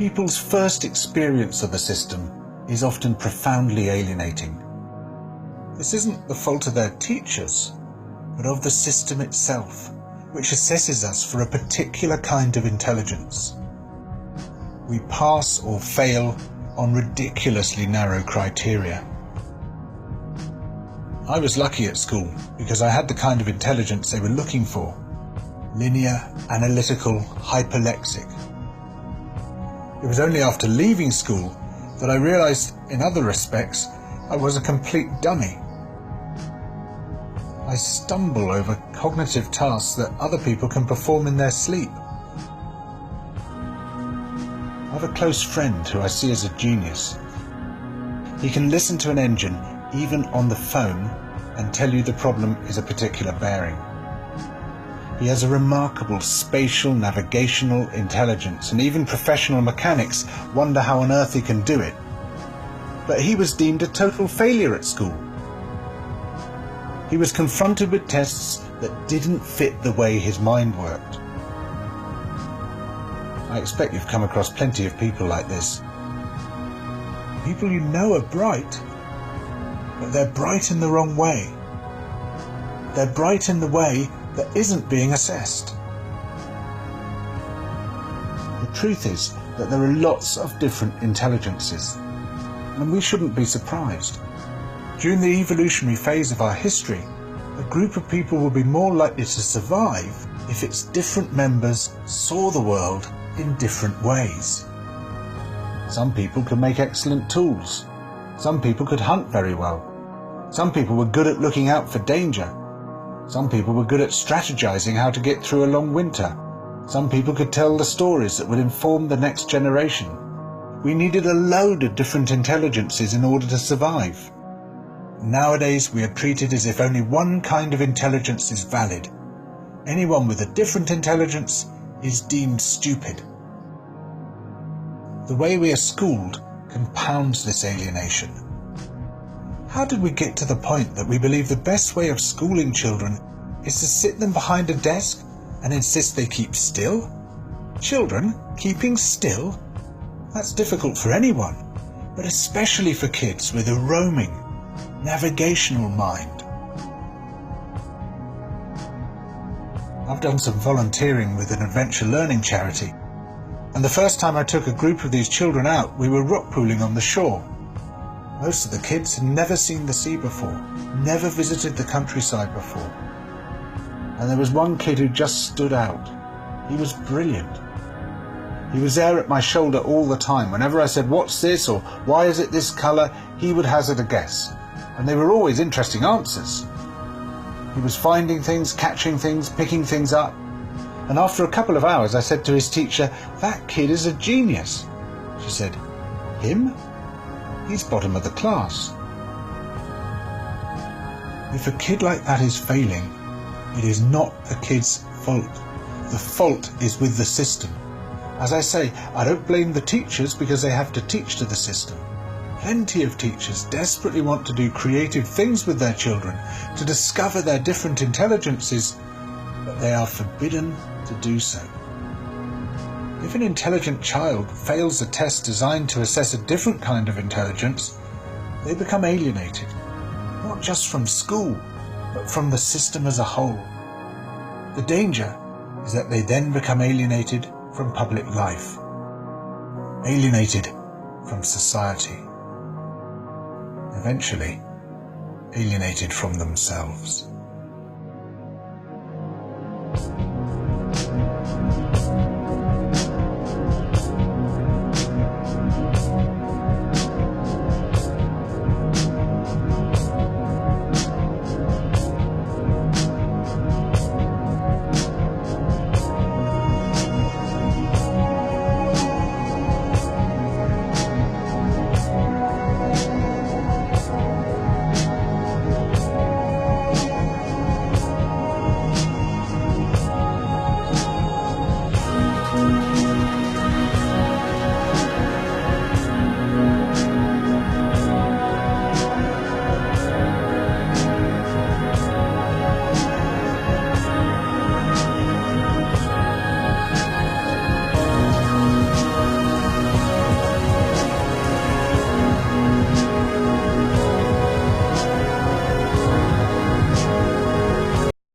People's first experience of the system is often profoundly alienating. This isn't the fault of their teachers, but of the system itself, which assesses us for a particular kind of intelligence. We pass or fail on ridiculously narrow criteria. I was lucky at school because I had the kind of intelligence they were looking for: linear, analytical, hyperlexic. It was only after leaving school that I realized, in other respects, I was a complete dummy. I stumble over cognitive tasks that other people can perform in their sleep. I have a close friend who I see as a genius. He can listen to an engine, even on the phone, and tell you the problem is a particular bearing. He has a remarkable spatial navigational intelligence, and even professional mechanics wonder how on earth he can do it. But he was deemed a total failure at school. He was confronted with tests that didn't fit the way his mind worked. I expect you've come across plenty of people like this. People you know are bright, but they're bright in the wrong way. They're bright in the way that isn't being assessed. The truth is that there are lots of different intelligences, and we shouldn't be surprised. During the evolutionary phase of our history, a group of people will be more likely to survive if its different members saw the world in different ways. Some people could make excellent tools. Some people could hunt very well. Some people were good at looking out for danger. Some people were good at strategizing how to get through a long winter. Some people could tell the stories that would inform the next generation. We needed a load of different intelligences in order to survive. Nowadays, we are treated as if only one kind of intelligence is valid. Anyone with a different intelligence is deemed stupid. The way we are schooled compounds this alienation. How did we get to the point that we believe the best way of schooling children is to sit them behind a desk and insist they keep still? Children keeping still? That's difficult for anyone, but especially for kids with a roaming, navigational mind. I've done some volunteering with an adventure learning charity, and the first time I took a group of these children out, we were rock pooling on the shore. Most of the kids had never seen the sea before, never visited the countryside before. And there was one kid who just stood out. He was brilliant. He was there at my shoulder all the time. Whenever I said, "What's this?" or "Why is it this colour?" he would hazard a guess. And they were always interesting answers. He was finding things, catching things, picking things up. And after a couple of hours I said to his teacher, "That kid is a genius." She said, "Him? He's bottom of the class." If a kid like that is failing, it is not the kid's fault. The fault is with the system. As I say, I don't blame the teachers because they have to teach to the system. Plenty of teachers desperately want to do creative things with their children, to discover their different intelligences, but they are forbidden to do so. If an intelligent child fails a test designed to assess a different kind of intelligence, they become alienated, not just from school, but from the system as a whole. The danger is that they then become alienated from public life, alienated from society, eventually alienated from themselves.